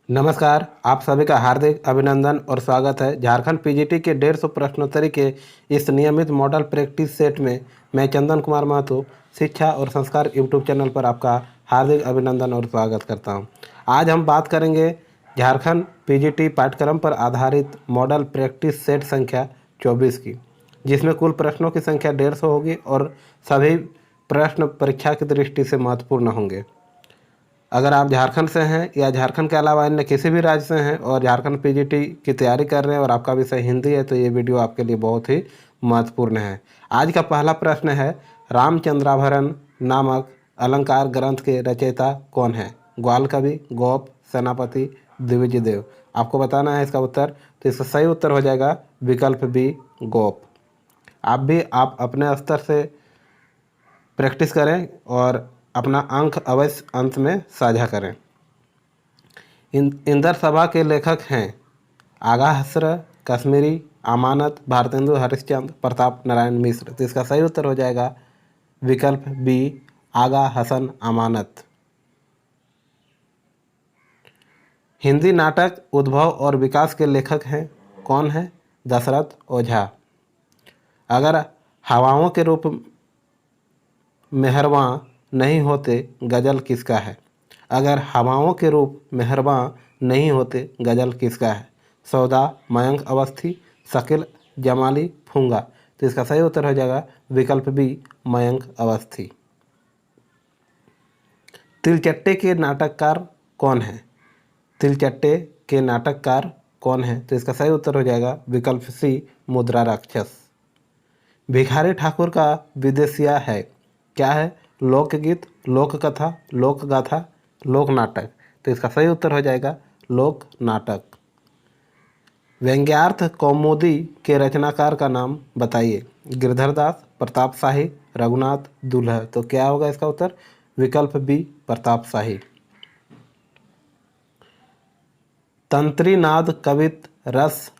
नमस्कार, आप सभी का हार्दिक अभिनंदन और स्वागत है। झारखंड पीजीटी के 150 प्रश्नोत्तरी के इस नियमित मॉडल प्रैक्टिस सेट में मैं चंदन कुमार महतो शिक्षा और संस्कार यूट्यूब चैनल पर आपका हार्दिक अभिनंदन और स्वागत करता हूं। आज हम बात करेंगे झारखंड पीजीटी पाठ्यक्रम पर आधारित मॉडल प्रैक्टिस सेट संख्या 24 की, जिसमें कुल प्रश्नों की संख्या 150 होगी और सभी प्रश्न परीक्षा की दृष्टि से महत्वपूर्ण होंगे। अगर आप झारखंड से हैं या झारखंड के अलावा अन्य किसी भी राज्य से हैं और झारखंड पीजीटी की तैयारी कर रहे हैं और आपका विषय हिंदी है, तो ये वीडियो आपके लिए बहुत ही महत्वपूर्ण है। आज का पहला प्रश्न है, रामचंद्राभरण नामक अलंकार ग्रंथ के रचयिता कौन है? ग्वाल कवि, गोप, सेनापति, दिविजयदेव। आपको बताना है इसका उत्तर। तो इसका सही उत्तर हो जाएगा विकल्प बी, गोप। आप अपने स्तर से प्रैक्टिस करें और अपना अंक अवश्य अंत में साझा करें। इंदर सभा के लेखक हैं आगा हसर, कश्मीरी, अमानत, भारतेंदु हरिश्चंद्र, प्रताप नारायण मिश्र। तो इसका सही उत्तर हो जाएगा विकल्प बी, आगा हसन अमानत। हिंदी नाटक उद्भव और विकास के लेखक हैं कौन है? दशरथ ओझा। अगर हवाओं के रूप मेहरबां नहीं होते गज़ल किसका है? अगर हवाओं के रूप मेहरबां नहीं होते गज़ल किसका है? सौदा, मयंक अवस्थी, शकील जमाली, फूंगा। तो इसका सही उत्तर हो जाएगा विकल्प बी, मयंक अवस्थी। तिलचट्टे के नाटककार कौन है? तिलचट्टे के नाटककार कौन है? तो इसका सही उत्तर हो जाएगा विकल्प सी, मुद्रा राक्षस। भिखारी ठाकुर का विदेशिया है क्या है? लोकगीत, लोक कथा, लोक गाथा, लोक नाटक। तो इसका सही उत्तर हो जाएगा लोक नाटक। व्यंग्यार्थ कौमुदी के रचनाकार का नाम बताइए। गिरधर दास, प्रताप शाही, रघुनाथ दुल्ह। तो क्या होगा इसका उत्तर? विकल्प बी, प्रताप शाही। तंत्री नाद कवित रस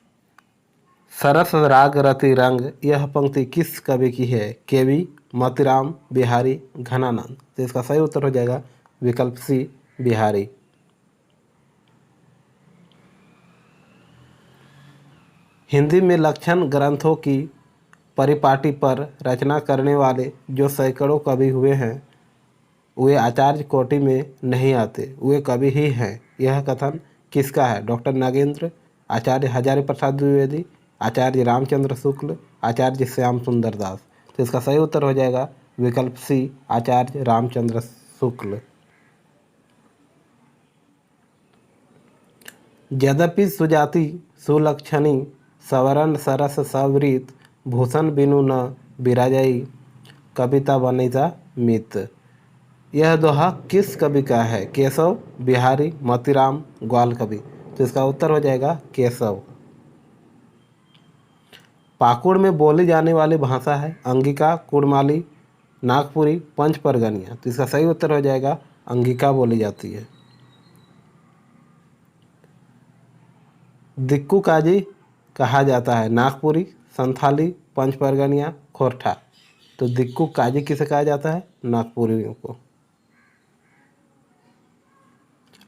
सरस राग रति रंग, यह पंक्ति किस कवि की है? केवी, मोतीराम, बिहारी, घनानंद। तो इसका सही उत्तर हो जाएगा विकल्प सी, बिहारी। हिंदी में लक्षण ग्रंथों की परिपाटी पर रचना करने वाले जो सैकड़ों कवि हुए हैं, वे आचार्य कोटि में नहीं आते, वे कवि ही हैं। यह कथन किसका है? डॉक्टर नागेंद्र, आचार्य हजारी प्रसाद द्विवेदी, आचार्य रामचंद्र शुक्ल, आचार्य श्याम सुंदर दास। तो इसका सही उत्तर हो जाएगा विकल्प सी, आचार्य रामचंद्र शुक्ल। यद्यपि सुजाति सुलक्षणी, सवर्ण सरस सवृत, भूषण बिनु न बिराजई, कविता वनिता मित। यह दोहा किस कवि का है? केशव, बिहारी, मोतीराम, ग्वाल कवि। तो इसका उत्तर हो जाएगा केशव। पाकुड़ में बोली जाने वाली भाषा है अंगिका, कुड़माली, नागपुरी, पंच परगनिया। तो इसका सही उत्तर हो जाएगा अंगिका बोली जाती है। दिक्कू काजी कहा जाता है नागपुरी, संथाली, पंच परगनिया, खोरठा। तो दिक्कू काजी किसे कहा जाता है? नागपुरियों को।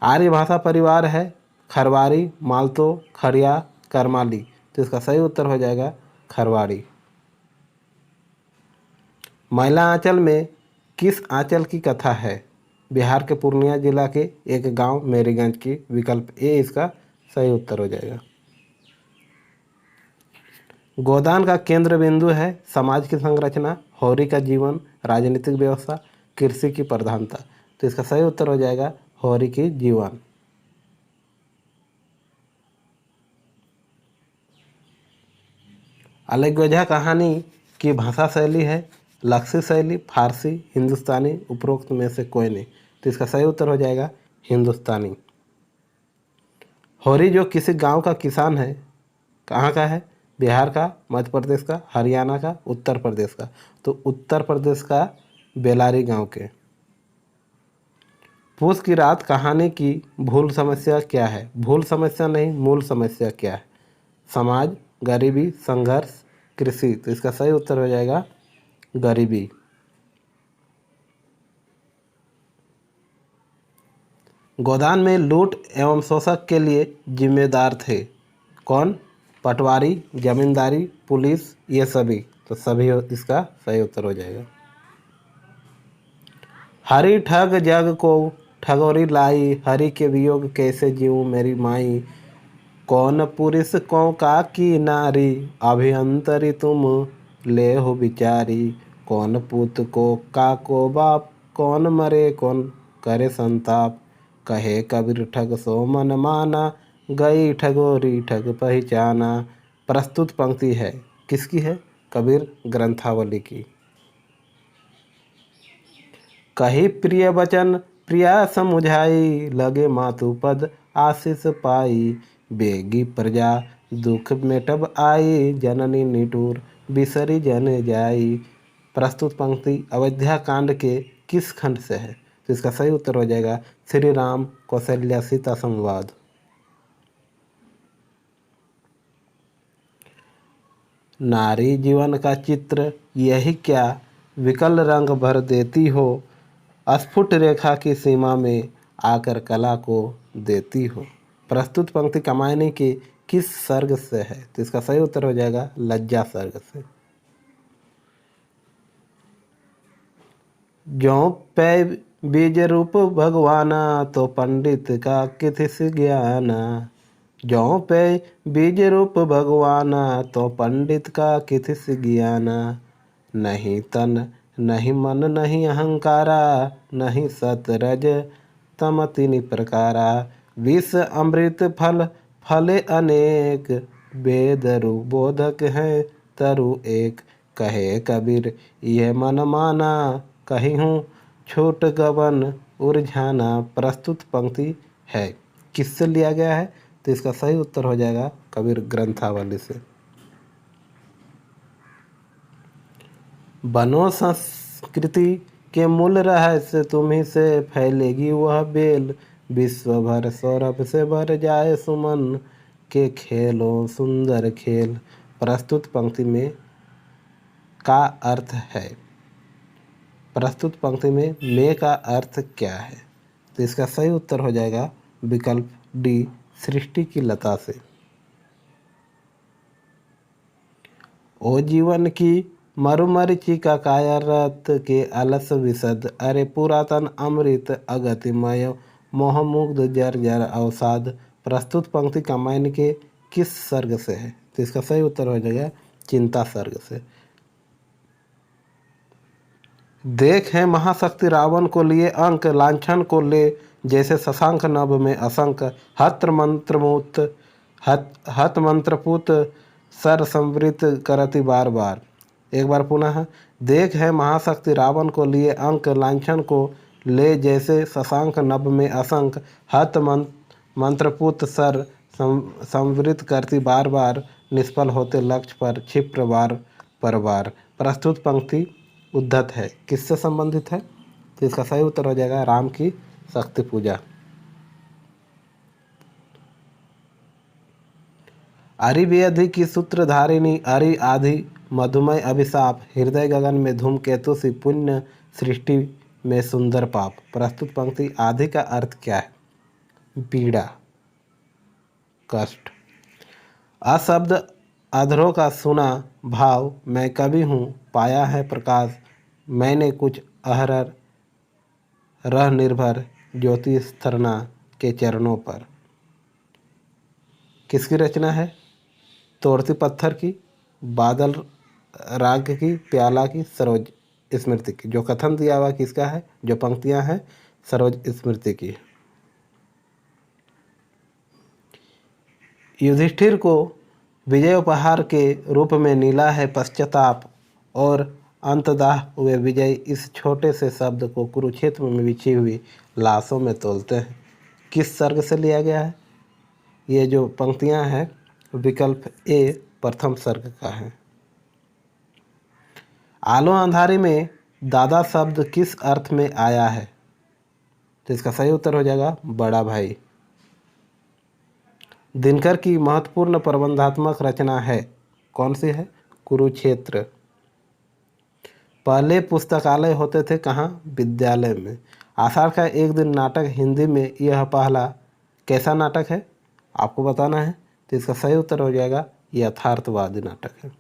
आर्य भाषा परिवार है खरवारी, मालतो, खड़िया, करमाली। तो इसका सही उत्तर हो जाएगा खरवाड़ी। मैला आंचल में किस आंचल की कथा है? बिहार के पूर्णिया जिला के एक गांव मेरीगंज की। विकल्प ए इसका सही उत्तर हो जाएगा। गोदान का केंद्र बिंदु है समाज की संरचना, होरी का जीवन, राजनीतिक व्यवस्था, कृषि की प्रधानता। तो इसका सही उत्तर हो जाएगा होरी की जीवन। अलगोजा कहानी की भाषा शैली है लक्ष्य शैली, फारसी, हिंदुस्तानी, उपरोक्त में से कोई नहीं। तो इसका सही उत्तर हो जाएगा हिंदुस्तानी। होरी जो किसी गांव का किसान है, कहाँ का है? बिहार का, मध्य प्रदेश का, हरियाणा का, उत्तर प्रदेश का। तो उत्तर प्रदेश का बेलारी गांव के। पूस की रात कहानी की भूल समस्या क्या है? भूल समस्या नहीं, मूल समस्या क्या है? समाज, गरीबी, संघर्ष, कृषि। तो इसका सही उत्तर हो जाएगा गरीबी। गोदान में लूट एवं शोषक के लिए जिम्मेदार थे कौन? पटवारी, जमींदारी, पुलिस, ये सभी। तो सभी इसका सही उत्तर हो जाएगा। हरि ठग जग को ठगोरी लाई, हरि के वियोग कैसे जीऊँ मेरी माई। कौन पुरुष को का की नारी, अभियंतरी तुम ले हो बिचारी। कौन पुत को का को बाप, कौन मरे कौन करे संताप। कहे कबीर ठग सो मन माना, गई ठगोरी ठग पहचाना। प्रस्तुत पंक्ति है किसकी है? कबीर ग्रंथावली की। कही प्रिय वचन प्रिया समुझाई, लगे मातु पद आशीष पाई। बेगी प्रजा दुख मेटब आई, जननी निटूर बिसरी जन जाई। प्रस्तुत पंक्ति अयोध्या कांड के किस खंड से है? तो इसका सही उत्तर हो जाएगा श्री राम कौशल्या सीता संवाद। नारी जीवन का चित्र यही क्या, विकल रंग भर देती हो। अस्फुट रेखा की सीमा में आकर कला को देती हो। प्रस्तुत पंक्ति कामायनी के किस सर्ग से है? तो इसका सही उत्तर हो जाएगा लज्जा सर्ग से। ज्यों पै बीज रूप भगवाना, तो पंडित का किथिस ज्ञाना। ज्यों पै बीज रूप भगवाना, तो पंडित का किथिस ज्ञाना। नहीं तन नहीं मन नहीं अहंकारा, नहीं सत रज तम तिनि प्रकारा। विष अमृत फल फले अनेक, वेद रु बोधक है तरु एक। कहे कबीर यह मन माना, कही हूँ छोट गवन उरझाना। प्रस्तुत पंक्ति है किससे लिया गया है? तो इसका सही उत्तर हो जाएगा कबीर ग्रंथावली से। बनो संस्कृति के मूल रहस्य, तुम्ही से फैलेगी वह बेल। विश्व भर सौरभ से भर जाए सुमन, के खेलो सुंदर खेल। प्रस्तुत पंक्ति में का अर्थ है? प्रस्तुत पंक्ति में का अर्थ क्या है? तो इसका सही उत्तर हो जाएगा विकल्प डी सृष्टि की लता से। ओ जीवन की मरुमरीचिका कायारत के अलस विशद। अरे पुरातन अमृत अगतिमय मोहमुग्ध जर जर अवसाद। प्रस्तुत पंक्ति कामायनी के किस सर्ग से है? तो इसका सही उत्तर हो जाएगा चिंता सर्ग से। देख है महाशक्ति रावण को लिए अंक, लांछन को ले जैसे शशांक नभ में असंक। हत मंत्रपूत सर संवृत करति बार बार। एक बार पुनः, देख है महाशक्ति रावण को लिए अंक, लांछन को ले जैसे शशांक नभ में असंक। हत मंत्रपूत सर संवृत करती बार बार, निष्फल होते लक्ष्य पर क्षिप्र बार पर बार। प्रस्तुत पंक्ति उद्धत है किससे संबंधित है? तो इसका सही उत्तर हो जाएगा राम की शक्ति पूजा। अरि बेअधि की सूत्रधारिणी, अरि आधि मधुमय अभिशाप। हृदय गगन में धूमकेतु सी, पुण्य सृष्टि में सुंदर पाप। प्रस्तुत पंक्ति आधि का अर्थ क्या है? पीड़ा, कष्ट। अशब्द अधरों का सुना भाव, मैं कवि हूँ पाया है प्रकाश। मैंने कुछ अहरर रह निर्भर, ज्योति स्थरना के चरणों पर। किसकी रचना है? तोड़ती पत्थर की, बादल राग की, प्याला की, सरोज स्मृति की। जो कथन दिया हुआ किसका है? जो पंक्तियां हैं सरोज स्मृति की। युधिष्ठिर को विजय उपहार के रूप में नीला है पश्चाताप, और अंततः वे विजय इस छोटे से शब्द को कुरुक्षेत्र में बिछी हुई लाशों में तोलते हैं। किस सर्ग से लिया गया है? ये जो पंक्तियां हैं विकल्प ए प्रथम सर्ग का है। आलो अंधारी में दादा शब्द किस अर्थ में आया है? तो इसका सही उत्तर हो जाएगा बड़ा भाई। दिनकर की महत्वपूर्ण प्रबंधात्मक रचना है कौन सी है? कुरुक्षेत्र। पहले पुस्तकालय होते थे कहाँ? विद्यालय में। आषाढ़ का एक दिन नाटक हिंदी में यह पहला कैसा नाटक है आपको बताना है। तो इसका सही उत्तर हो जाएगा यथार्थवादी नाटक है।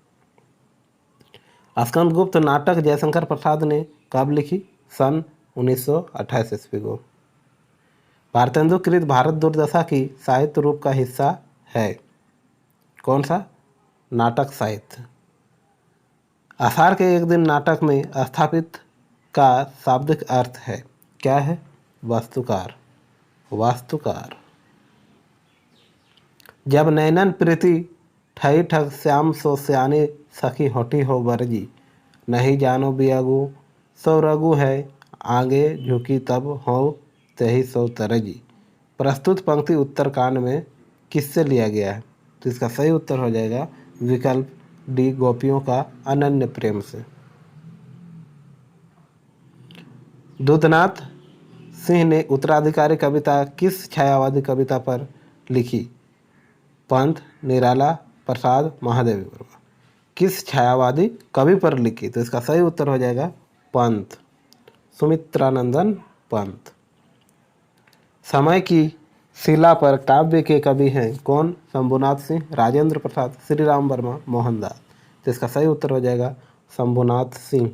स्कंदगुप्त नाटक जयशंकर प्रसाद ने कब लिखी? सन 1928 ईस्वी को। भारतेंदुकृत भारत दुर्दशा की साहित्य रूप का हिस्सा है। कौन सा? नाटक साहित्य। आषाढ़ के एक दिन नाटक में स्थापित का शाब्दिक अर्थ है क्या है? वास्तुकार। वास्तुकार। जब नैनन प्रीति ठई ठग श्याम सो श्यानी सखी होठी हो बरजी नहीं जानो बियागु सो रघु है आगे झुकी तब हो तही सो तरजी। प्रस्तुत पंक्ति उत्तरकांड में किससे लिया गया है? तो इसका सही उत्तर हो जाएगा विकल्प डी गोपियों का अनन्य प्रेम से। दूधनाथ सिंह ने उत्तराधिकारी कविता किस छायावादी कविता पर लिखी? पंत, निराला, प्रसाद, महादेवी वर्मा। किस छायावादी कवि पर लिखी? तो इसका सही उत्तर हो जाएगा पंत, सुमित्रानंदन पंत। समय की शिला पर काव्य के कवि हैं कौन? शंभुनाथ सिंह, राजेंद्र प्रसाद, श्री राम वर्मा, मोहनदास। तो इसका सही उत्तर हो जाएगा शंभुनाथ सिंह।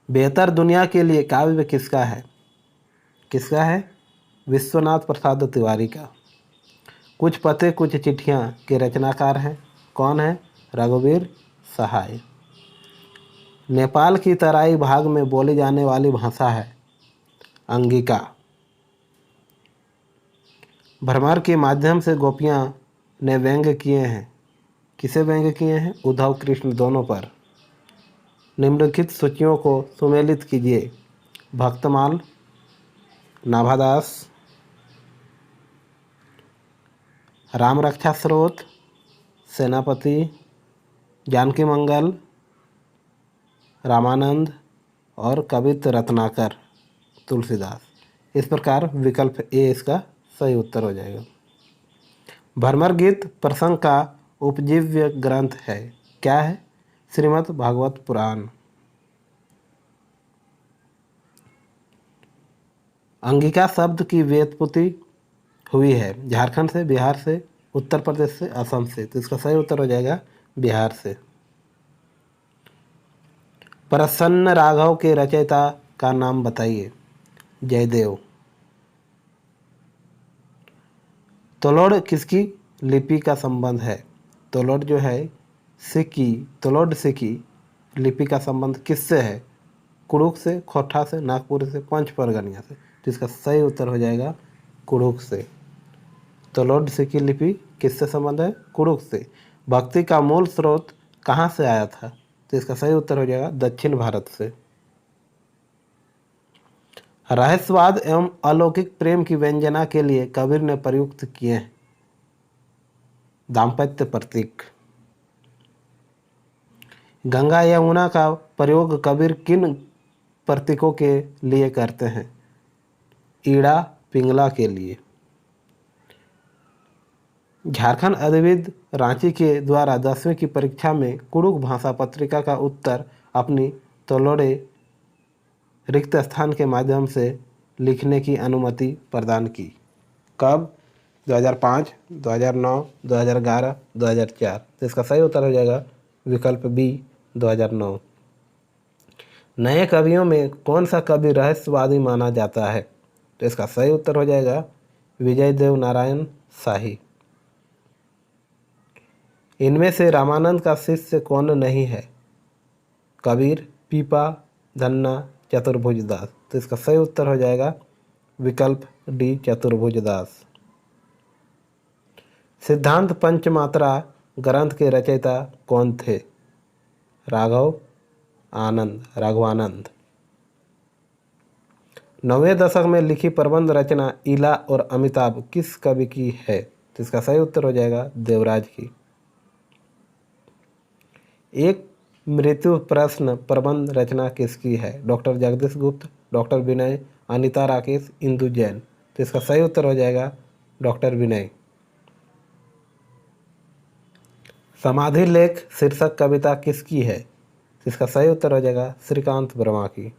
बेहतर दुनिया के लिए काव्य किसका है? किसका है? विश्वनाथ प्रसाद तिवारी का। कुछ पते कुछ चिट्ठियाँ के रचनाकार हैं कौन है? रघुवीर सहाय। नेपाल की तराई भाग में बोली जाने वाली भाषा है अंगिका। भ्रमर के माध्यम से गोपियाँ ने व्यंग्य किए हैं। किसे व्यंग्य किए हैं? उद्धव कृष्ण दोनों पर। निम्नलिखित सूचियों को सुमेलित कीजिए। भक्तमाल, नाभादास, राम रक्षा स्रोत, सेनापति, जानकी मंगल, रामानंद और कवित्त रत्नाकर, तुलसीदास। इस प्रकार विकल्प ए इसका सही उत्तर हो जाएगा। भ्रमर गीत प्रसंग का उपजीव्य ग्रंथ है क्या है? श्रीमद् भागवत पुराण। अंगिका शब्द की व्युत्पत्ति हुई है झारखंड से, बिहार से, उत्तर प्रदेश से, असम से। तो इसका सही उत्तर हो जाएगा बिहार से। प्रसन्न राघव के रचयिता का नाम बताइए। जयदेव। तोलोड़ किसकी लिपि का संबंध है? तोलोड़ जो है सिक्की, तोलोड़ सिक्की लिपि का संबंध किससे है? कुड़ुक से, खोटा से, नागपुर से, पंच परगनिया से। तो इसका सही उत्तर हो जाएगा कुड़ुक से। तोलोड़ सिक्की लिपि किससे संबंध है? कुड़ुक से। भक्ति का मूल स्रोत कहाँ से आया था? तो इसका सही उत्तर हो जाएगा दक्षिण भारत से। रहस्यवाद एवं अलौकिक प्रेम की व्यंजना के लिए कबीर ने प्रयुक्त किए हैं दाम्पत्य प्रतीक। गंगा यमुना का प्रयोग कबीर किन प्रतीकों के लिए करते हैं? ईड़ा, पिंगला के लिए। झारखंड अधिविद रांची के द्वारा 10वीं की परीक्षा में कुड़ुक भाषा पत्रिका का उत्तर अपनी तोलोड़े रिक्त स्थान के माध्यम से लिखने की अनुमति प्रदान की। कब? 2005, 2009, 2011, 2004। तो इसका सही उत्तर हो जाएगा विकल्प बी 2009। नए कवियों में कौन सा कवि रहस्यवादी माना जाता है? तो इसका सही उत्तर हो जाएगा विजय देव नारायण शाही। इनमें से रामानंद का शिष्य कौन नहीं है? कबीर, पीपा, धन्ना, चतुर्भुज दास। तो इसका सही उत्तर हो जाएगा विकल्प डी चतुर्भुज दास। सिद्धांत पंचमात्रा ग्रंथ के रचयिता कौन थे? राघवानंद। 9वें दशक में लिखी प्रबंध रचना इला और अमिताभ किस कवि की है? तो इसका सही उत्तर हो जाएगा देवराज की। एक मृत्यु प्रश्न प्रबंध रचना किसकी है? डॉक्टर जगदीश गुप्त, डॉक्टर विनय, अनिता राकेश, इंदु जैन। तो इसका सही उत्तर हो जाएगा डॉक्टर विनय। समाधि लेख शीर्षक कविता किसकी है? तो इसका सही उत्तर हो जाएगा श्रीकांत वर्मा की।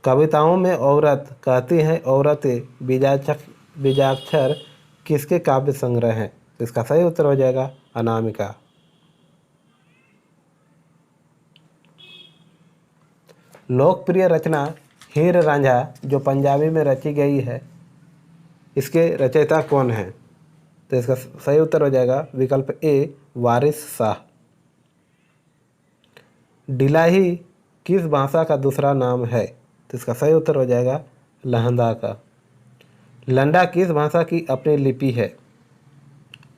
कविताओं में औरत कहती हैं औरतें बीजाक्षर किसके काव्य संग्रह हैं? तो इसका सही उत्तर हो जाएगा अनामिका। लोकप्रिय रचना हीर रांझा जो पंजाबी में रची गई है, इसके रचयिता कौन हैं? तो इसका सही उत्तर हो जाएगा विकल्प ए वारिस शाह। डिलाही किस भाषा का दूसरा नाम है? तो इसका सही उत्तर हो जाएगा लहंदा का। लंडा किस भाषा की अपनी लिपि है?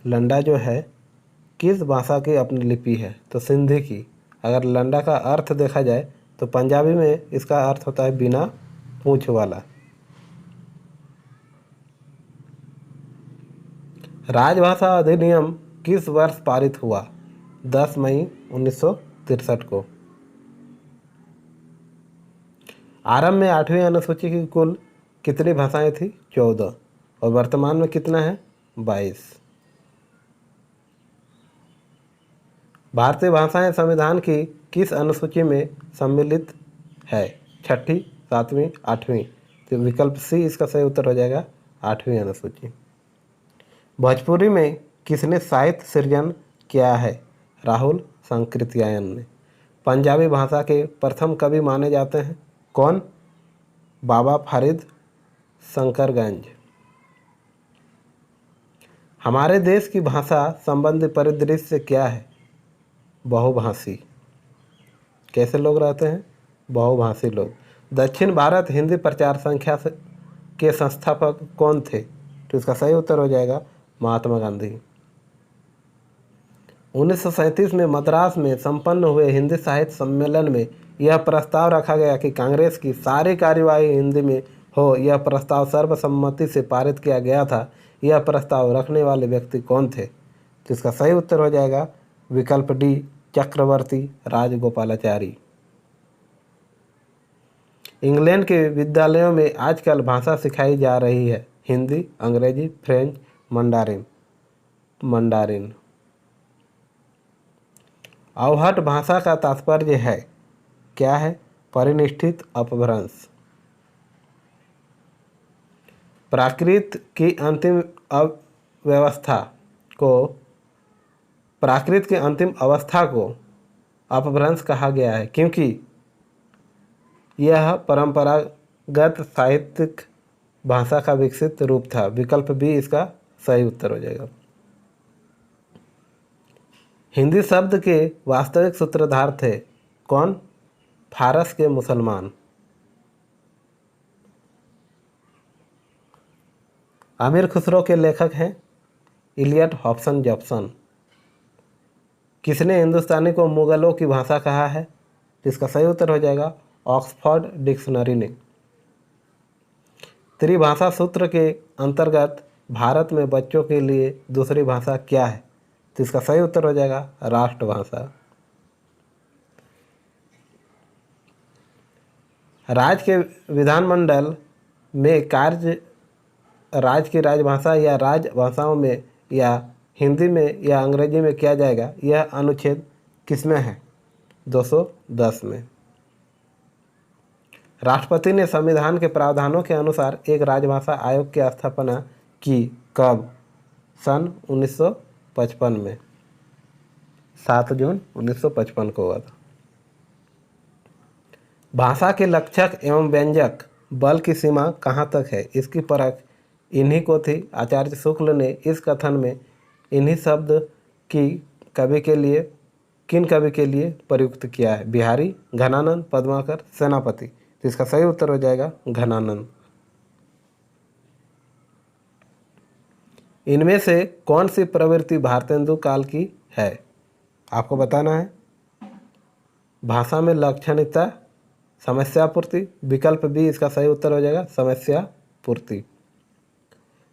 लंडा जो है किस भाषा की अपनी लिपि है? तो सिंधी की। अगर लंडा का अर्थ देखा जाए तो पंजाबी में इसका अर्थ होता है बिना पूंछ वाला। राजभाषा अधिनियम किस वर्ष पारित हुआ? 10 मई 1963 को। आरंभ में 8वीं अनुसूची की कुल कितनी भाषाएं थी? 14। और वर्तमान में कितना है? 22। भारतीय भाषाएं संविधान की किस अनुसूची में सम्मिलित है? 6ठी, 7वीं, 8वीं? तो विकल्प सी इसका सही उत्तर हो जाएगा 8वीं अनुसूची। भोजपुरी में किसने साहित्य सृजन किया है? राहुल सांकृत्यायन ने। पंजाबी भाषा के प्रथम कवि माने जाते हैं कौन? बाबा फरीद शंकरगंज। हमारे देश की भाषा संबंधी परिदृश्य क्या है? बहुभाषी। कैसे लोग रहते हैं? बहुभाषी लोग। दक्षिण भारत हिंदी प्रचार संख्या के संस्थापक कौन थे? तो इसका सही उत्तर हो जाएगा महात्मा गांधी। 1937 में मद्रास में संपन्न हुए हिंदी साहित्य सम्मेलन में यह प्रस्ताव रखा गया कि कांग्रेस की सारी कार्यवाही हिंदी में हो। यह प्रस्ताव सर्वसम्मति से पारित किया गया था। यह प्रस्ताव रखने वाले व्यक्ति कौन थे? तो इसका सही उत्तर हो जाएगा विकल्प डी चक्रवर्ती राजगोपालाचारी। इंग्लैंड के विद्यालयों में आजकल भाषा सिखाई जा रही है हिंदी, अंग्रेजी, फ्रेंच, मंडारिन। अवहट भाषा का तात्पर्य है क्या है? परिनिष्ठित अपभ्रंश। प्राकृत की अंतिम अवस्था को अपभ्रंश कहा गया है क्योंकि यह परंपरागत साहित्यिक भाषा का विकसित रूप था। विकल्प बी इसका सही उत्तर हो जाएगा। हिंदी शब्द के वास्तविक सूत्रधार थे कौन? फारस के मुसलमान। अमीर खुसरो के लेखक हैं इलियट हॉब्सन जॉब्सन। किसने हिंदुस्तानी को मुगलों की भाषा कहा है? इसका सही उत्तर हो जाएगा ऑक्सफोर्ड डिक्शनरी ने। त्रिभाषा सूत्र के अंतर्गत भारत में बच्चों के लिए दूसरी भाषा क्या है? तो इसका सही उत्तर हो जाएगा राष्ट्रभाषा। राज्य के विधानमंडल में कार्य राज्य की राजभाषा या राजभाषाओं में या हिंदी में या अंग्रेजी में किया जाएगा, यह अनुच्छेद किसमें है? 210 में। राष्ट्रपति ने संविधान के प्रावधानों के अनुसार एक राजभाषा आयोग की स्थापना की कब? सन 1955 में। 7 जून 1955 को हुआ था। भाषा के लक्षक एवं व्यंजक बल की सीमा कहाँ तक है? इसकी परख इन्हीं को थी। आचार्य शुक्ल ने इस कथन में इन्हीं शब्द की किन कवि के लिए प्रयुक्त किया है? बिहारी, घनानंद, पद्माकर, सेनापति। तो इसका सही उत्तर हो जाएगा घनानंद। इनमें से कौन सी प्रवृत्ति भारतेंदु काल की है? आपको बताना है। भाषा में लाक्षणिकता, समस्या पूर्ति। विकल्प बी इसका सही उत्तर हो जाएगा समस्या पूर्ति।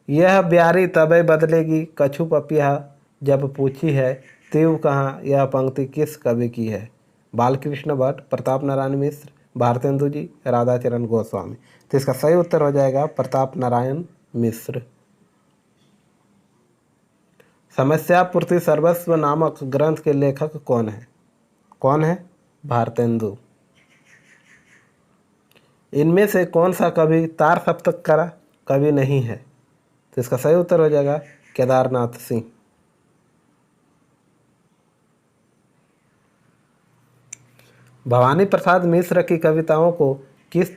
यह ब्यारी तबे बदलेगी कछु पपिया जब पूछी है तीव कहाँ, यह पंक्ति किस कवि की है? बालकृष्ण भट्ट, प्रताप नारायण मिश्र, भारतेंदु जी, राधाचरण गोस्वामी। तो इसका सही उत्तर हो जाएगा प्रताप नारायण मिश्र। समस्या पूर्ति सर्वस्व नामक ग्रंथ के लेखक कौन है? भारतेंदु। इनमें से कौन सा कवि तार सप्तक का कवि नहीं है? तो इसका सही उत्तर हो जाएगा केदारनाथ सिंह। भवानी प्रसाद मिश्र की कविताओं को किस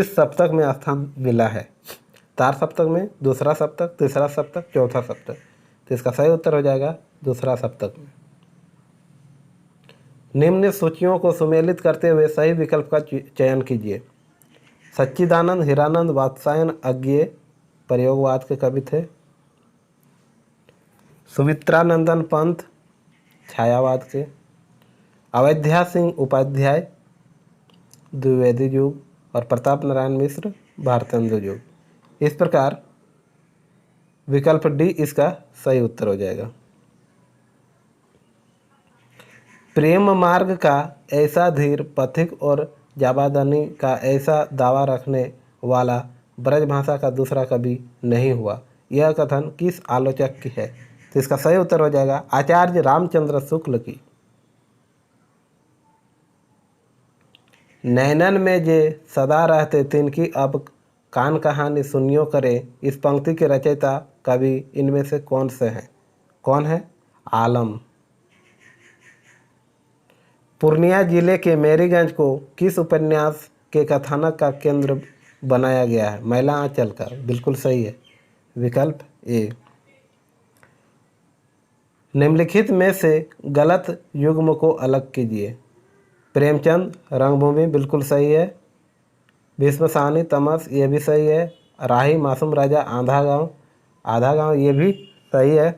सप्तक में स्थान मिला है? तार सप्तक में, दूसरा सप्तक, तीसरा सप्तक, चौथा सप्तक। तो इसका सही उत्तर हो जाएगा दूसरा सप्तक में। निम्न सूचियों को सुमेलित करते हुए सही विकल्प का चयन कीजिए। सच्चिदानंद हीरानंद वात्स्यायन अज्ञेय प्रयोगवाद के कवि थे। सुमित्रानंदन पंत छायावाद के। अवध्या सिंह उपाध्याय द्विवेदी युग। और प्रताप नारायण मिश्र भारतेंदु युग। इस प्रकार विकल्प डी इसका सही उत्तर हो जाएगा। प्रेम मार्ग का ऐसा धीर पथिक और जाबादनी का ऐसा दावा रखने वाला ब्रजभाषा का दूसरा कवि नहीं हुआ, यह कथन किस आलोचक की है? तो इसका सही उत्तर हो जाएगा आचार्य रामचंद्र शुक्ल की। नैनन में जे सदा रहते तिनकी अब कान कहानी सुनियो करे, इस पंक्ति के रचयिता कवि इनमें से कौन से हैं? कौन है? आलम। पूर्णिया जिले के मेरीगंज को किस उपन्यास के कथानक का केंद्र बनाया गया है? मैला आंचल का। बिल्कुल सही है विकल्प ए। निम्नलिखित में से गलत युग्म को अलग कीजिए। प्रेमचंद रंगभूमि बिल्कुल सही है। भीष्म साहनी तमस ये भी सही है। राही मासूम राजा आधा गांव ये भी सही है।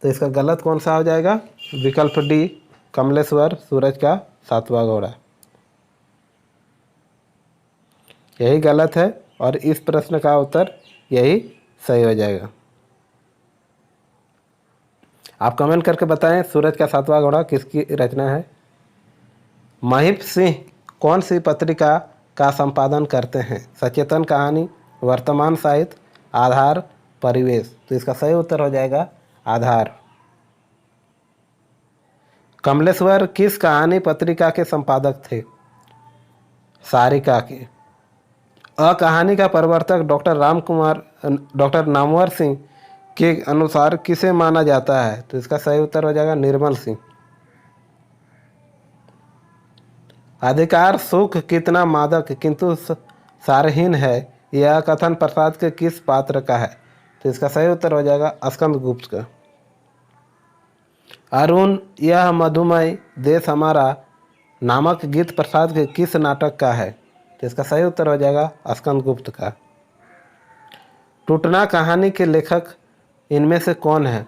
तो इसका गलत कौन सा हो जाएगा? विकल्प डी कमलेश्वर सूरज का सातवां घोड़ा। यही गलत है और इस प्रश्न का उत्तर यही सही हो जाएगा। आप कमेंट करके बताएं सूरज का सातवां घोड़ा किसकी रचना है। महिप सिंह कौन सी पत्रिका का संपादन करते हैं? सचेतन कहानी, वर्तमान साहित्य, आधार, परिवेश। तो इसका सही उत्तर हो जाएगा आधार। कमलेश्वर किस कहानी पत्रिका के संपादक थे? सारिका के। कहानी का प्रवर्तक डॉक्टर नामवर सिंह के अनुसार किसे माना जाता है? तो इसका सही उत्तर हो जाएगा निर्मल सिंह। अधिकार सुख कितना मादक किंतु सारहीन है, यह कथन प्रसाद के किस पात्र का है? तो इसका सही उत्तर हो जाएगा स्कंदगुप्त का। अरुण यह मधुमय देश हमारा नामक गीत प्रसाद के किस नाटक का है? तो इसका सही उत्तर हो जाएगा स्कंदगुप्त का। टूटना कहानी के लेखक इनमें से कौन है?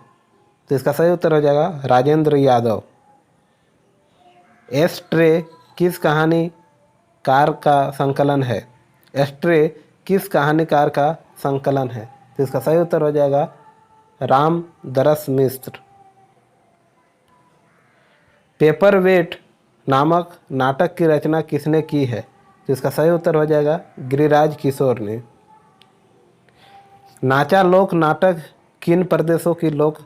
तो इसका सही उत्तर हो जाएगा राजेंद्र यादव। एस्ट्रे किस कहानीकार का संकलन है? एस्ट्रे किस कहानीकार का संकलन है? तो इसका सही उत्तर हो जाएगा रामदरस मिश्र। पेपरवेट नामक नाटक की रचना किसने की है? तो इसका सही उत्तर हो जाएगा गिरिराज किशोर ने। नाचा लोक नाटक किन प्रदेशों की लोक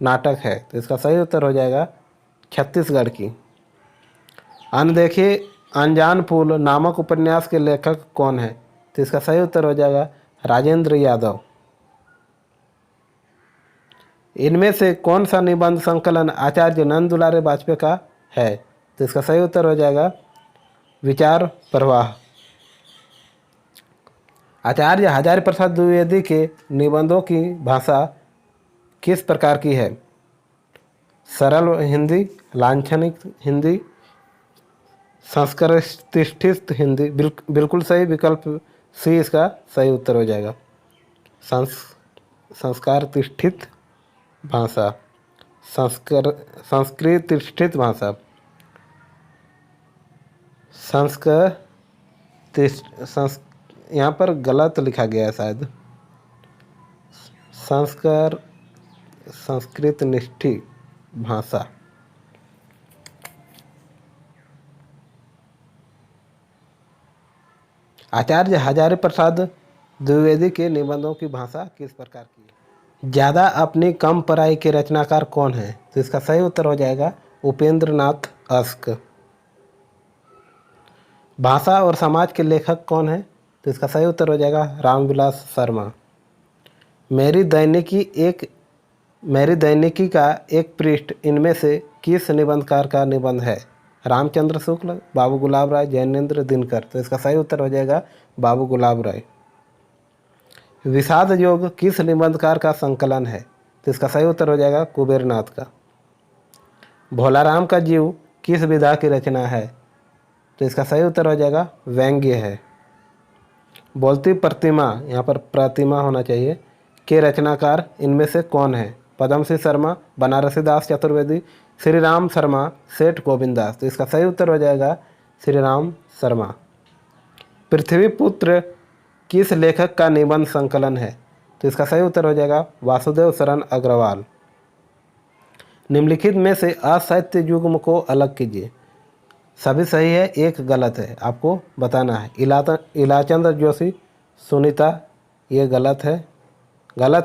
नाटक है? तो इसका सही उत्तर हो जाएगा छत्तीसगढ़ की। अनदेखे अनजान फूल नामक उपन्यास के लेखक कौन है? तो इसका सही उत्तर हो जाएगा राजेंद्र यादव। इनमें से कौन सा निबंध संकलन आचार्य नंद दुलारे वाजपेयी का है? तो इसका सही उत्तर हो जाएगा विचार प्रवाह। आचार्य हजारी प्रसाद द्विवेदी के निबंधों की भाषा किस प्रकार की है? सरल हिंदी, लांछनिक हिंदी, संस्कृतिष्ठित हिंदी। बिल्कुल सही विकल्प सी इसका सही उत्तर हो जाएगा संस्कारतिष्ठित भाषा, संस्कृतिष्ठित भाषा, यहाँ पर गलत लिखा गया है शायद, संस्कृतनिष्ठी भाषा। आचार्य हजारी प्रसाद द्विवेदी के निबंधों की भाषा किस प्रकार की है? ज़्यादा अपनी कम पराई के रचनाकार कौन है? तो इसका सही उत्तर हो जाएगा उपेंद्र नाथ अश्क। भाषा और समाज के लेखक कौन है? तो इसका सही उत्तर हो जाएगा रामविलास शर्मा। मेरी दैनिकी का एक पृष्ठ इनमें से किस निबंधकार का निबंध है? रामचंद्र शुक्ल, बाबू गुलाब राय, जैनेन्द्र दिनकर। तो इसका सही उत्तर हो जाएगा बाबू गुलाब राय। विषाद योग किस निबंधकार का संकलन है? तो इसका सही उत्तर हो जाएगा कुबेरनाथ का। भोलाराम का जीव किस विधा की रचना है? तो इसका सही उत्तर हो जाएगा व्यंग्य है। बोलती प्रतिमा, यहाँ पर प्रतिमा होना चाहिए, के रचनाकार इनमें से कौन है? पद्म सिंह शर्मा, बनारसी दास चतुर्वेदी, श्री राम शर्मा, सेठ गोविंद दास। तो इसका सही उत्तर हो जाएगा श्री राम शर्मा। पृथ्वीपुत्र किस लेखक का निबंध संकलन है? तो इसका सही उत्तर हो जाएगा वासुदेव शरण अग्रवाल। निम्नलिखित में से असाहित्य युग्म को अलग कीजिए। सभी सही है, एक गलत है, आपको बताना है। इलाचंद्र जोशी, सुनीता, ये गलत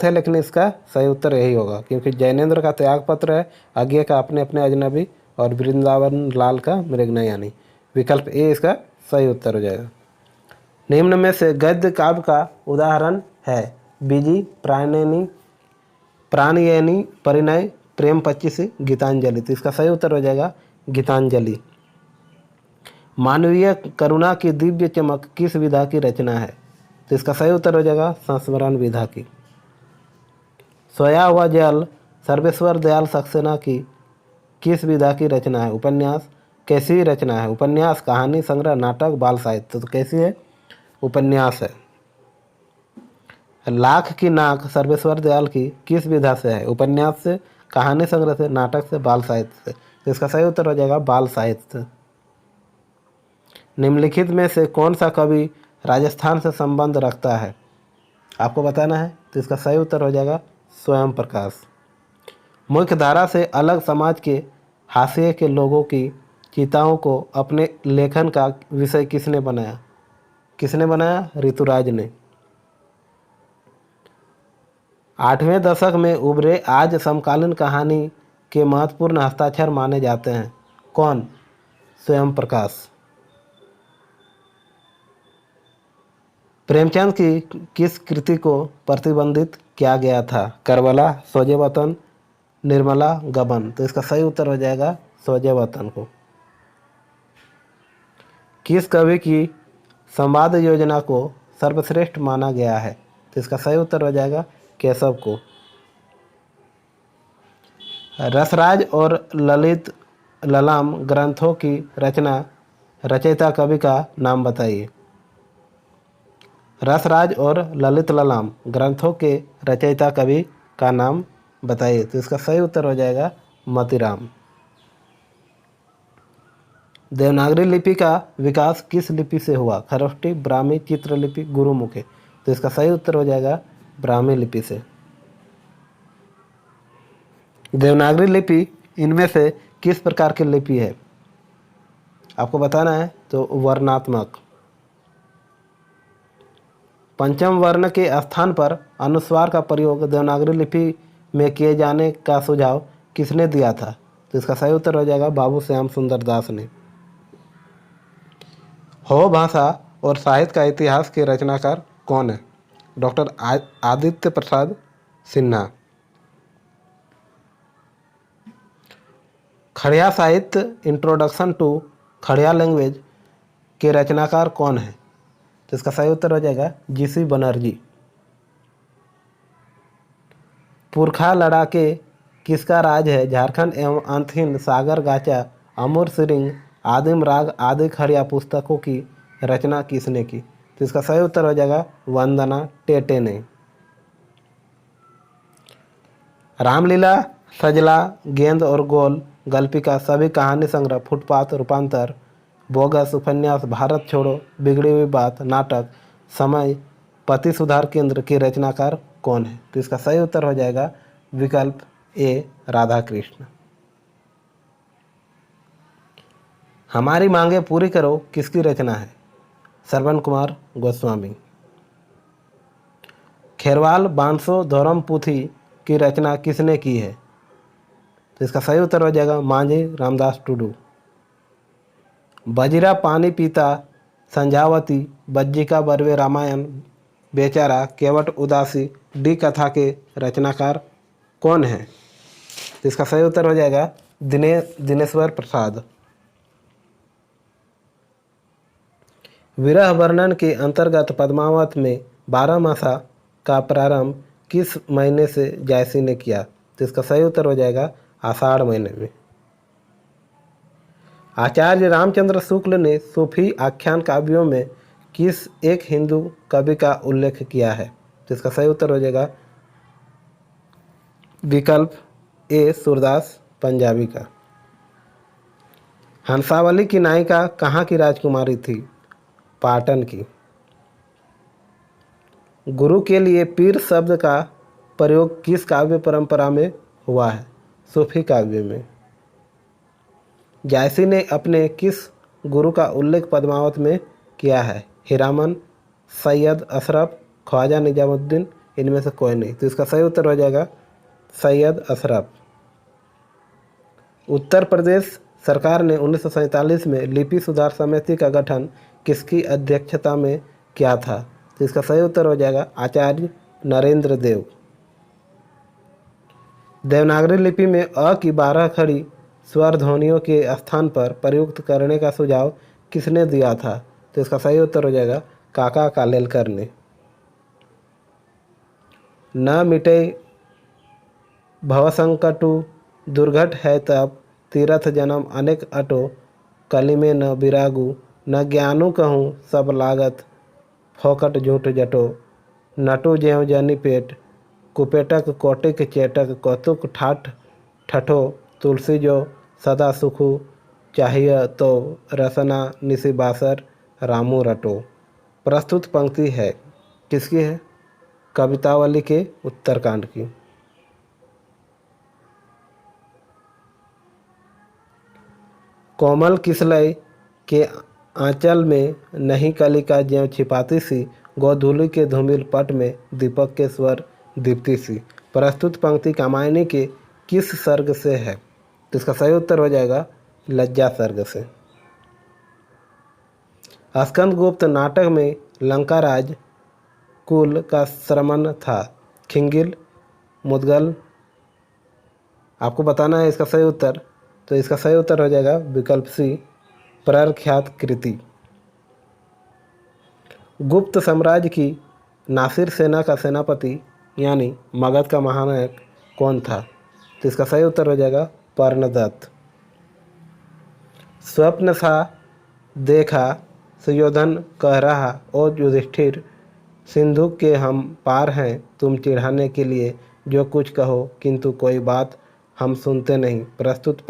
है लेकिन इसका सही उत्तर यही होगा, क्योंकि जैनेन्द्र का त्यागपत्र है, आज्ञा का अपने अपने अजनबी, और वृंदावन लाल का मृगनयनी। विकल्प ए इसका सही उत्तर हो जाएगा। निम्न में से गद्य काव्य का उदाहरण है? बीजी, प्राणयनी, परिणय, प्रेम 25, गीतांजलि। तो इसका सही उत्तर हो जाएगा गीतांजलि। मानवीय करुणा की दिव्य चमक किस विधा की रचना है? तो इसका सही उत्तर हो जाएगा संस्मरण विधा की। सोया हुआ जल सर्वेश्वर दयाल सक्सेना की किस विधा की रचना है? उपन्यास। कैसी रचना है? उपन्यास, कहानी संग्रह, नाटक, बाल साहित्य। तो कैसी है? उपन्यास है। लाख की नाक सर्वेश्वर दयाल की किस विधा से है? उपन्यास से, कहानी संग्रह से, नाटक से, बाल साहित्य से। तो इसका सही उत्तर हो जाएगा बाल साहित्य। निम्नलिखित में से कौन सा कवि राजस्थान से संबंध रखता है? आपको बताना है। तो इसका सही उत्तर हो जाएगा स्वयं प्रकाश। मुख्य धारा से अलग समाज के हाशिए के लोगों की चिताओं को अपने लेखन का विषय किसने बनाया? ऋतुराज ने। 8वें दशक में उभरे आज समकालीन कहानी के महत्वपूर्ण हस्ताक्षर माने जाते हैं। कौन? स्वयं प्रकाश। प्रेमचंद की किस कृति को प्रतिबंधित किया गया था? करबला, सोजे वतन, निर्मला, गबन। तो इसका सही उत्तर हो जाएगा सोजे वतन को। किस कवि की संवाद योजना को सर्वश्रेष्ठ माना गया है? तो इसका सही उत्तर हो जाएगा केशव को। रसराज और ललित ललाम ग्रंथों की रचयिता कवि का नाम बताइए। रसराज और ललित ललाम ग्रंथों के रचयिता कवि का नाम बताइए। तो इसका सही उत्तर हो जाएगा मोतीराम। देवनागरी लिपि का विकास किस लिपि से हुआ? खरोष्टी, ब्राह्मी, चित्रलिपि, गुरुमुखी। तो इसका सही उत्तर हो जाएगा ब्राह्मी लिपि से। देवनागरी लिपि इनमें से किस प्रकार की लिपि है? आपको बताना है। तो वर्णात्मक। पंचम वर्ण के स्थान पर अनुस्वार का प्रयोग देवनागरी लिपि में किए जाने का सुझाव किसने दिया था? तो इसका सही उत्तर हो जाएगा बाबू श्याम सुंदर दास ने। हो भाषा और साहित्य का इतिहास के रचनाकार कौन है? डॉक्टर आदित्य प्रसाद सिन्हा। खड़िया साहित्य इंट्रोडक्शन टू खड़िया लैंग्वेज के रचनाकार कौन है? तो इसका सही उत्तर हो जाएगा जीसी बनर्जी। पुरखा लड़ाके किसका राज है? झारखंड एवं अंथिन, सागर गाचा, अमूर सिरिंग, आदिम राग आदि खड़िया पुस्तकों की रचना किसने की? तो इसका सही उत्तर हो जाएगा वंदना टेटे ने। रामलीला, सजला, गेंद और गोल, गल्पिका, सभी कहानी संग्रह, फुटपाथ, रूपांतर, बोगस, उपन्यास, भारत छोड़ो, बिगड़ी हुई बात, नाटक, समय, पति सुधार केंद्र के रचनाकार कौन है? तो इसका सही उत्तर हो जाएगा विकल्प ए राधा कृष्ण। हमारी मांगे पूरी करो किसकी रचना है? श्रवण कुमार गोस्वामी। खेरवाल बांसो धोरम पुथी की रचना किसने की है? तो इसका सही उत्तर हो जाएगा मांझी रामदास टुडू। बजीरा पानी पीता संध्यावती, बज्जिका बर्वे रामायण, बेचारा, केवट उदासी, डी कथा के रचनाकार कौन है? तो इसका सही उत्तर हो जाएगा दिनेश्वर प्रसाद। विरह वर्णन के अंतर्गत पद्मावत में 12 मासा का प्रारंभ किस महीने से जायसी ने किया? तो इसका सही उत्तर हो जाएगा आषाढ़ महीने में। आचार्य रामचंद्र शुक्ल ने सूफी आख्यान काव्यों में किस एक हिंदू कवि का उल्लेख किया है? तो इसका सही उत्तर हो जाएगा विकल्प ए सूरदास पंजाबी का। हंसावली की नायिका कहाँ की राजकुमारी थी? पाटन की। गुरु के लिए पीर शब्द का प्रयोग किस काव्य परंपरा में हुआ है? सूफी काव्य में। जायसी ने अपने किस गुरु का उल्लेख पद्मावत में किया है? हीरामन, सैयद अशरफ, ख्वाजा निजामुद्दीन, इनमें से कोई नहीं। तो इसका सही उत्तर हो जाएगा सैयद अशरफ। उत्तर प्रदेश सरकार ने 1947 में लिपि सुधार समिति का गठन किसकी अध्यक्षता में किया था? तो इसका सही उत्तर हो जाएगा आचार्य नरेंद्र देव। देवनागरी लिपि में अ की 12 खड़ी स्वर ध्वनियों के स्थान पर प्रयुक्त करने का सुझाव किसने दिया था? तो इसका सही उत्तर हो जाएगा काका कालेलकर ने। न मिटे भवसंकटु दुर्घट है तब, तीरथ जन्म अनेक अटो, कली में न बिरागु, न ज्ञानु कहूँ सब लागत, फोकट झूठ जटो, नटु ज्यों जनि पेट, कुपेटक कोटिक चेटक, कौतुक ठाठ ठठो, तुलसी जो सदा सुखु, चाहिए तो रसना निसी बासर, रामू रटो। प्रस्तुत पंक्ति है किसकी है? कवितावली के उत्तरकांड की। कोमल किसलय के आंचल में नहीं कलिका ज्यों छिपाती सी, गोधूली के धूमिल पट में दीपक के स्वर दीप्ति सी। प्रस्तुत पंक्ति कामायनी के किस सर्ग से है? तो इसका सही उत्तर हो जाएगा लज्जा सर्ग से। स्कंदगुप्त नाटक में लंकाराज कुल का श्रमण था? खिंगिल, मुदगल। आपको बताना है इसका सही उत्तर। तो इसका सही उत्तर हो जाएगा विकल्प सी प्रख्यात कृति। गुप्त साम्राज्य की नासिर सेना का सेनापति यानी मगध का महानायक कौन था? तो इसका सही उत्तर हो जाएगा पर्णदत्त। स्वप्न सा देखा सुयोधन कह रहा, ओ युधिष्ठिर, सिंधु के हम पार हैं, तुम चिढ़ाने के लिए जो कुछ कहो, किंतु कोई बात हम सुनते नहीं। प्रस्तुत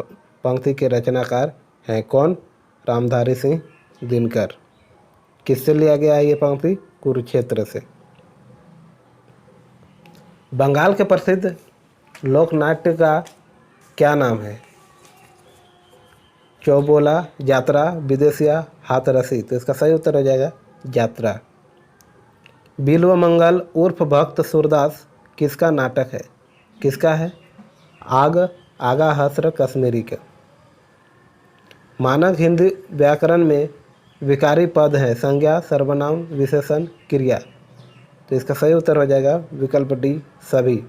पंक्ति के रचनाकार हैं कौन? रामधारी सिंह दिनकर। किससे लिया गया है ये पंक्ति? कुरुक्षेत्र से। बंगाल के प्रसिद्ध लोकनाट्य का क्या नाम है? चौबोला, यात्रा, विदेशिया, हाथरसी। तो इसका सही उत्तर हो जाएगा यात्रा। बिल्वमंगल उर्फ भक्त सूरदास किसका नाटक है? किसका है? आगा हसर कश्मीरी का। मानक हिंदी व्याकरण में विकारी पद है संज्ञा, सर्वनाम, विशेषण, क्रिया। तो इसका सही उत्तर हो जाएगा विकल्प डी सभी।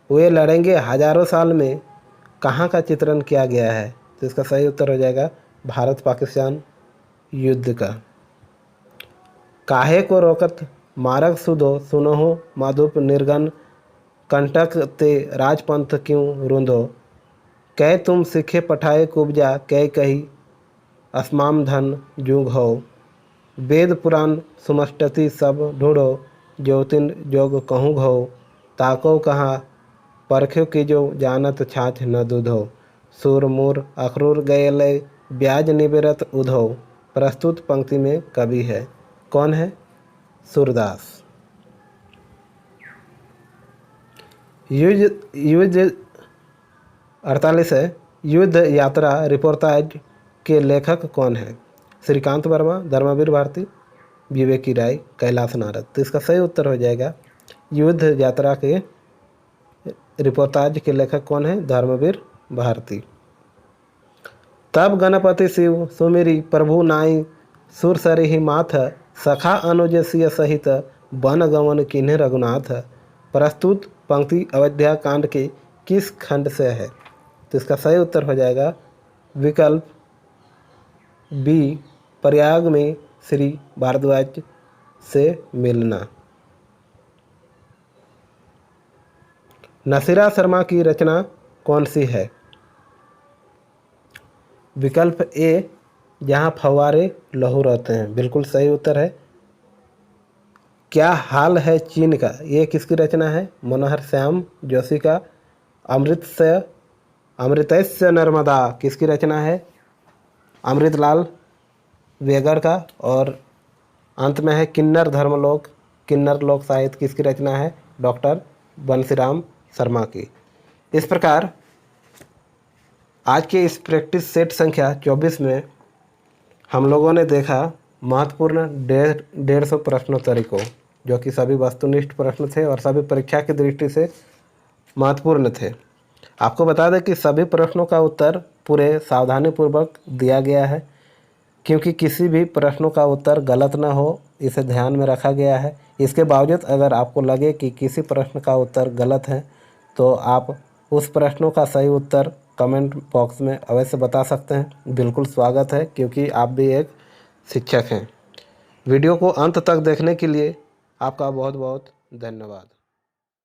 वे लड़ेंगे हजारों साल में कहाँ का चित्रण किया गया है? तो इसका सही उत्तर हो जाएगा भारत पाकिस्तान युद्ध का। काहे को रोकत मारक सुधो, सुनहो माधुप निर्गन, कंटक ते राजपंथ क्यों रुंधो, कै तुम सिखे पठाए कुब्जा, कै कही अस्माम धन जुग हो, वेद पुराण सुमष्टति सब ढूढ़ो, ज्योतिन जोग कहूँ घो, ताको कहाँ परख्यो की जो जानत छाछ न दूधो, सूर मूर अखरूर गये ब्याज निबेरत उधो। प्रस्तुत पंक्ति में कवि है कौन है? सूरदास। युद्ध 48 है। युद्ध यात्रा रिपोर्टाज के लेखक कौन है? श्रीकांत वर्मा, धर्मवीर भारती, विवेकी राय, कैलाश नारद। तो इसका सही उत्तर हो जाएगा युद्ध यात्रा के रिपोर्टाज के लेखक कौन है? धर्मवीर भारती। तब गणपति शिव सुमिरी प्रभु नाई सुर सरिहि माथ सखा अनुज सिय सहित वन गमन किन्हे रघुनाथ। प्रस्तुत पंक्ति अयोध्या कांड के किस खंड से है? तो इसका सही उत्तर हो जाएगा विकल्प बी, प्रयाग में श्री भारद्वाज से मिलना। नसीरा शर्मा की रचना कौन सी है? विकल्प ए, जहाँ फव्वारे लहू रहते हैं, बिल्कुल सही उत्तर है। क्या हाल है चीन का, ये किसकी रचना है? मनोहर श्याम जोशी का। अमृतस्य नर्मदा किसकी रचना है? अमृतलाल वेगर का। और अंत में है किन्नर धर्मलोक, किन्नर लोक साहित्य किसकी रचना है? डॉक्टर बंसीराम शर्मा की। इस प्रकार आज के इस प्रैक्टिस सेट संख्या 24 में हम लोगों ने देखा महत्वपूर्ण 150 प्रश्नोत्तरी को, जो कि सभी वस्तुनिष्ठ प्रश्न थे और सभी परीक्षा की दृष्टि से महत्वपूर्ण थे। आपको बता दें कि सभी प्रश्नों का उत्तर पूरे सावधानीपूर्वक दिया गया है, क्योंकि किसी भी प्रश्नों का उत्तर गलत न हो, इसे ध्यान में रखा गया है। इसके बावजूद अगर आपको लगे कि किसी प्रश्न का उत्तर गलत है तो आप उस प्रश्नों का सही उत्तर कमेंट बॉक्स में अवश्य बता सकते हैं। बिल्कुल स्वागत है, क्योंकि आप भी एक शिक्षक हैं। वीडियो को अंत तक देखने के लिए आपका बहुत बहुत धन्यवाद।